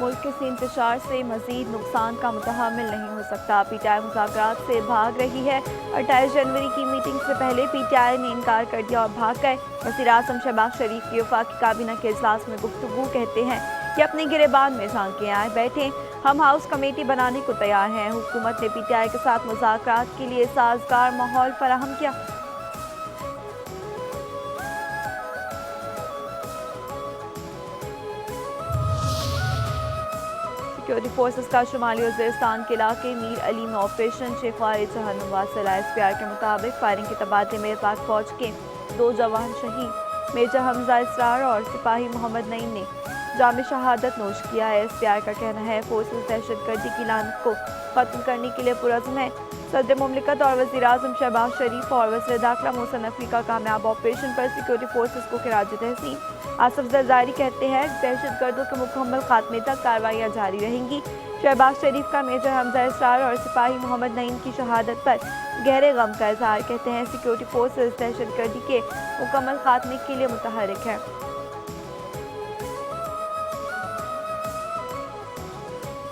मुल्क के किसी इंतशार से मजीद नुकसान का मुतहम्मिल नहीं हो सकता। पीटीआई मुज़ाकरात से भाग रही है। 28 जनवरी की मीटिंग से पहले पीटीआई ने इनकार कर दिया और भाग गए। वज़ीर-ए-आज़म शहबाज शरीफ की वफाकी काबीना के इजलास में गुफ्तगू कहते हैं कि अपने गिरेबान में झांके आए बैठे, हम हाउस कमेटी बनाने को तैयार हैं। हुकूमत ने पीटीआई के साथ मुज़ाकरात के लिए साजगार माहौल फराहम किया। सिक्योरिटी फोर्सेस का शुमाली वज़ीरिस्तान के इलाके मीर अली में ऑपरेशन शेखवार जहन्नुम वासिल। ISPR के मुताबिक फायरिंग के तबादले में पाक फौज के 2 जवान शहीद। मेजर हमजा इसरार और सिपाही मोहम्मद नईम ने जाम शहादत नोश किया है। ISPR का कहना है फोर्सेस दहशतगर्दी की लानत को खत्म करने के लिए पुरज़्म है। सदर मुमलिकत और वज़ीर-ए-आज़म शहबाज शरीफ और वज़ीर दाखिला मोहसिन नकवी का कामयाब ऑपरेशन पर सिक्योरिटी फोर्सेस को खिराज तहसीन। आसिफ जरदारी कहते हैं दहशतगर्दों के मुकम्मल खात्मे तक कार्रवाइयाँ जारी रहेंगी। शहबाज शरीफ का मेजर हमजा इसरार और सिपाही मोहम्मद नईम की शहादत पर गहरे गम का इजहार। कहते हैं सिक्योरिटी फोर्सेस दहशतगर्दी के मुकम्मल खात्मे के लिए मुतहरिक है।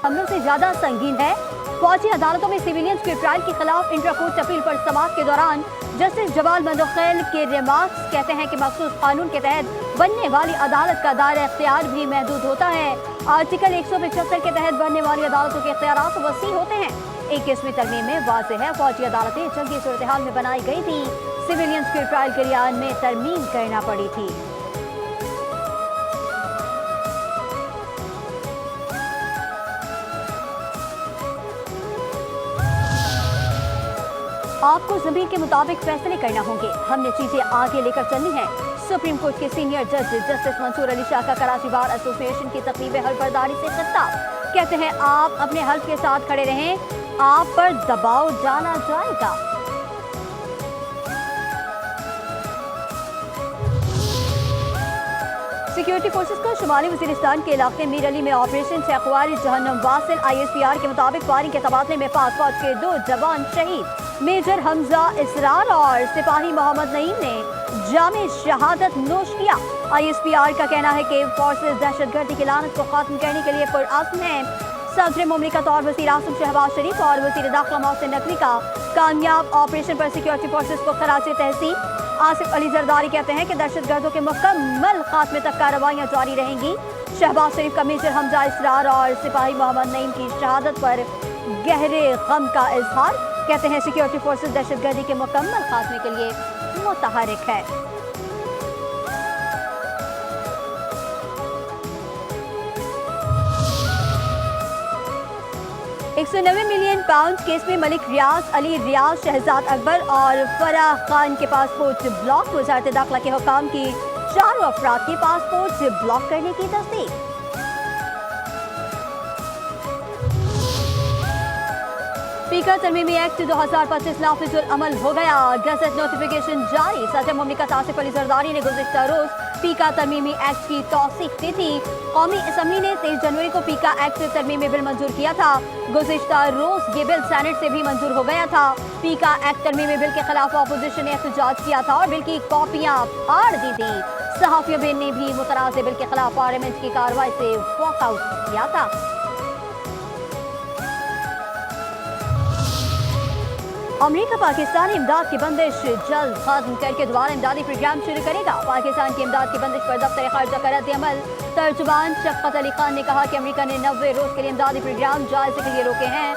हमलों से ज्यादा संगीन है। फौजी अदालतों में सिविलियंस के ट्रायल के खिलाफ इंट्रा कोर्ट अपील पर समाअत के दौरान जस्टिस जवाल मंदोखेल के रिमार्क्स कहते हैं कि मखसूस कानून के तहत बनने वाली अदालत का दायरा इख्तियार भी महदूद होता है। आर्टिकल 175 के तहत बनने वाली अदालतों के इख्तियारात वसी होते हैं। 21वीं तरमीम में वाज़ेह है फौजी अदालतें जंगी सूरत हाल में बनाई गई थी। सिविलियंस के ट्रायल के लिहाज में तरमीम करना पड़ी थी। आपको जमीन के मुताबिक फैसले करना होंगे। हमने चीजें आगे लेकर चलनी है। सुप्रीम कोर्ट के सीनियर जज जस्टिस मंसूर अली शाह का कराची बार एसोसिएशन की तकरीब हल्फबरदारी से खिताब। कहते हैं आप अपने हल्फ के साथ खड़े रहें, आप पर दबाव डाला जाएगा। सिक्योरिटी फोर्सेस का शुमाली वज़ीरिस्तान के इलाके मीर अली में ऑपरेशन शेखवार जहन्नुम वासिल। ISPR के मुताबिक फायरिंग के तबादले में पाक फौज के 2 जवान शहीद। मेजर हमजा इसरार और सिपाही मोहम्मद नईम ने जामे शहादत नोश किया। ISPR का कहना है कि फोर्सेस दहशतगर्दी की लानत को खत्म करने के लिए पुरअज़्म हैं। सदर मुमलिकत और वज़ीर-ए-आज़म शहबाज शरीफ और वज़ीर दाखिला मोहसिन नकवी का कामयाब ऑपरेशन पर सिक्योरिटी फोर्सेस को खराज तहसीन। आसिफ अली जरदारी कहते हैं कि दहशतगर्दों के मुकम्मल खात्मे तक कार्रवाइयाँ जारी रहेंगी। शहबाज शरीफ का मेजर हमजा इसरार और सिपाही मोहम्मद नईम की शहादत पर गहरे गम का इजहार। कहते हैं सिक्योरिटी फोर्सेस दहशतगर्दी के मुकम्मल खात्मे के लिए मुतहरिक है। 190 मिलियन पाउंड केस में मलिक रियाज अली रियाज, शहजाद अकबर और फराह खान के पासपोर्ट ब्लॉक। वज़ारत दाखिला के हुकाम की 4 अफराद के पासपोर्ट ब्लॉक करने की तस्दीक। स्पीकर तरमीमी एक्ट 2025 नाफिजुल अमल हो गया। गज़ट नोटिफिकेशन जारी। सदर मुमलिकत आसिफ अली जरदारी ने गुज़िश्ता रोज पीका तरमीमी एक्ट की तौसीक दी थी। कौमी असम्बली ने 23 जनवरी को पीका एक्ट तरमीमी बिल मंजूर किया था। गुज़िश्ता रोज ये बिल सेनेट से भी मंजूर हो गया था। पीका एक्ट तरमीमी बिल के खिलाफ अपोजिशन ने एहतजाज किया था और बिल की कॉपियां फाड़ दी थी। सहाफ़ियों ने भी मुतनाज़ बिल के खिलाफ पार्लियामेंट की कार्रवाई से वॉकआउट किया था। अमेरिका पाकिस्तान इमदाद की बंदिश जल्द खत्म करके दोबारा इमदादी प्रोग्राम शुरू करेगा। पाकिस्तान की इमदाद की बंदिश पर दफ्तर खारजा का रद्द-ए-अमल। तर्जुमान शफ़क़त अली खान ने कहा कि अमेरिका ने 90 रोज के लिए इमदादी प्रोग्राम जायजे के लिए रोके हैं।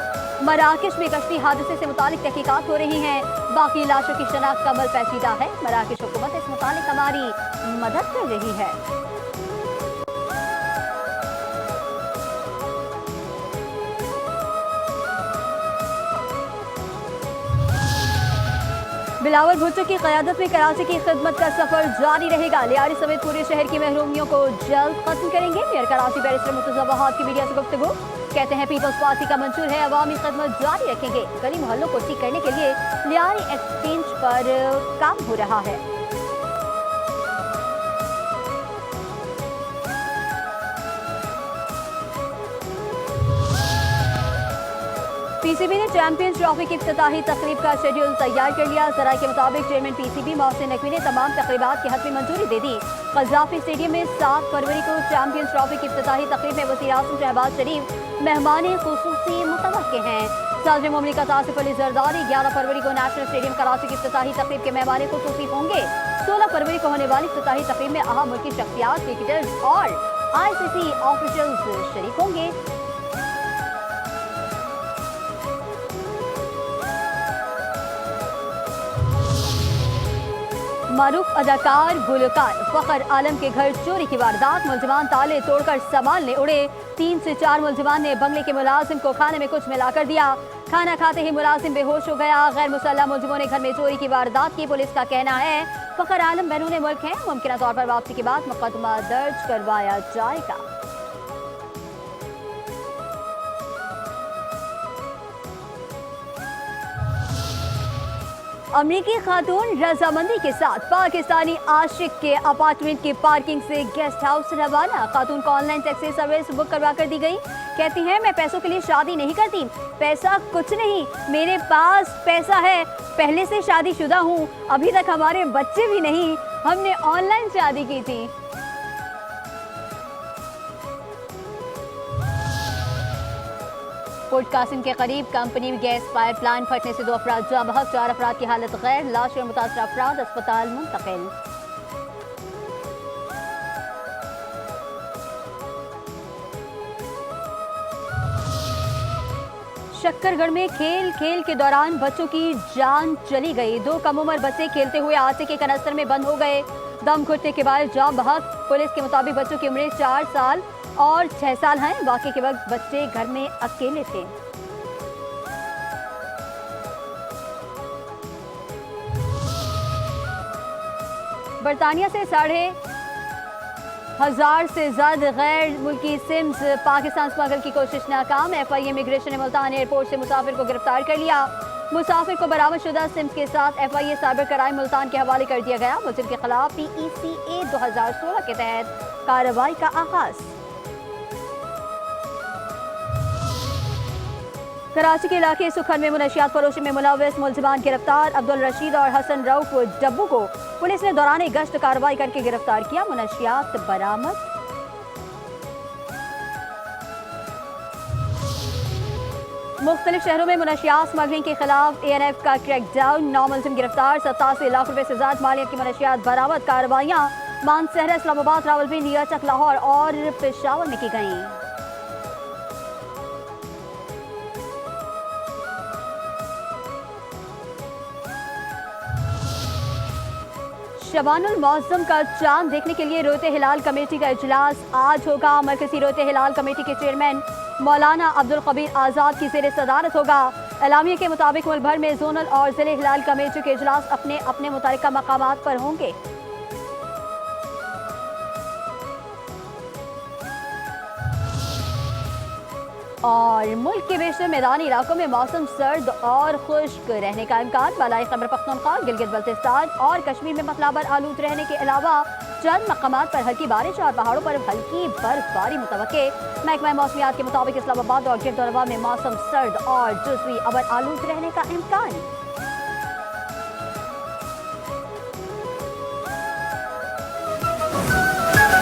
मराकश में कश्ती हादसे से मुतालिक तहकीकात हो रही हैं। बाकी लाशों की शनाख्त का अमल पेचीदा है। मराकश हुकूमत इस मुतालिक हमारी मदद कर रही है। बिलावल भुट्टो की क़यादत में कराची की खिदमत का सफर जारी रहेगा। लियारी समेत पूरे शहर की महरूमियों को जल्द खत्म करेंगे। मेयर कराची बैरिस्टर मुर्तज़ा वहाब की मीडिया से गुफ्तगू। कहते हैं पीपल्स पार्टी का मंशूर है अवामी खिदमत जारी रखेंगे। गली मोहल्लों को ठीक करने के लिए लियारी एक्सचेंज पर काम हो रहा है। पीसीबी ने चैंपियंस ट्रॉफी की इफ्तिताही तकरीब का शेड्यूल तैयार कर लिया। जराये के मुताबिक चेयरमैन पीसीबी मोहसिन नकवी ने तमाम तकरीबात की हतमी मंजूरी दे दी। कज़ाफ़ी स्टेडियम में 7 फरवरी को चैंपियंस ट्रॉफी की इफ्तिताही तकरीब में वज़ीर-ए-आज़म शहबाज शरीफ मेहमान खुसूसी मुतवक्किल हैं। सदर मुमलिकत आसिफ अली ज़रदारी 11 फरवरी को नेशनल स्टेडियम कराची की इफ्तिताही तकरीब के मेहमान खुसूसी होंगे। 16 फरवरी को होने वाली इफ्तिताही तकरीब में अहम मुल्की शख्सियात, क्रिकेटर्स और ICC ऑफिशियल्स शरीक होंगे। मारूफ अदाकार गुलकार फखर आलम के घर चोरी की वारदात, मुलजिमान ताले तोड़कर सामान ले उड़े। 3 से 4 मुलजिमान ने बंगले के मुलाजिम को खाने में कुछ मिलाकर दिया। खाना खाते ही मुलाजिम बेहोश हो गया। गैर मुसल्लह मुलजिमों ने घर में चोरी की वारदात की। पुलिस का कहना है फखर आलम बैरून मुल्क है, मुमकिन तौर पर वापसी के बाद मुकदमा दर्ज करवाया जाएगा। अमरीकी खातून रजामंदी के साथ पाकिस्तानी आशिक के अपार्टमेंट की पार्किंग से गेस्ट हाउस रवाना। खातून को ऑनलाइन टैक्सी सर्विस बुक करवा कर दी गई। कहती हैं मैं पैसों के लिए शादी नहीं करती, पैसा कुछ नहीं, मेरे पास पैसा है, पहले से शादीशुदा हूँ, अभी तक हमारे बच्चे भी नहीं, हमने ऑनलाइन शादी की थी। पोर्ट कासिम के करीब कंपनी गैस पाइपलाइन फटने से 2 अफराद जाँ बहक, 4 अफराद की हालत गैर, लाश और मुतासरा अफराद अस्पताल मुंतकिल। शक्करगढ़ में खेल के दौरान बच्चों की जान चली गई। 2 कम उम्र बच्चे खेलते हुए आटे के कनस्तर में बंद हो गए। दम घुटने के बाद जाँ बहक। पुलिस के मुताबिक बच्चों की उम्र 4 साल और 6 साल हैं। वाक़े के वक्त बच्चे घर में अकेले थे। बरतानिया से 1,500 से ज्यादा गैर मुल्की सिम्स पाकिस्तान स्मगल की कोशिश नाकाम। FI इमिग्रेशन ने मुल्तान एयरपोर्ट से मुसाफिर को गिरफ्तार कर लिया। मुसाफिर को बरामदशुदा सिम्स के साथ FIA साइबर क्राइम मुल्तान के हवाले कर दिया गया। मुलजिम के खिलाफ PECA 2016 के तहत कार्रवाई का आगाज। कराची के इलाके सुखन में मुनशियात फरोशी में मुलव्वस मुलजिमान गिरफ्तार। अब्दुल रशीद और हसन रऊफ डब्बू को पुलिस ने दौरान गश्त कार्रवाई करके गिरफ्तार किया। मुनशियात बरामद। मुख्तलिफ शहरों में मुनशियात स्मगलिंग के खिलाफ ANF का क्रैकडाउन। 9 मुलजिम गिरफ्तार। 87 लाख रुपए से ज्यादा मालियत की मुनशियात बरामद। कार्रवाइयाँ मानसहरा, इस्लामाबाद, रावलपिंडी, लियाचक, लाहौर और पेशावर में की गईं। शबानुल मौसम का चांद देखने के लिए रोते हिलाल कमेटी का इजलास आज होगा। मरकजी रोते हिलाल कमेटी के चेयरमैन मौलाना अब्दुल कबीर आज़ाद की ज़ेर सदारत होगा। एलामिया के मुताबिक मुल्क भर में जोनल और ज़िले हिलाल कमेटी के इजलास अपने अपने मुतालिका मकामात पर होंगे। और मुल्क के बेशतर मैदानी इलाकों में मौसम सर्द और खुश्क रहने का इम्कान। बालाई खैबर पख्तूनख्वा, गिलगित बल्तिस्तान और कश्मीर में मतलाबर आलूद रहने के अलावा चंद मकामात पर हल्की बारिश और पहाड़ों पर हल्की बर्फबारी मुतवक्के। महकमा मौसमियात के मुताबिक इस्लामाबाद और गिरदोनवा में मौसम सर्द और जुज़वी अबर आलूद रहने का इम्कान।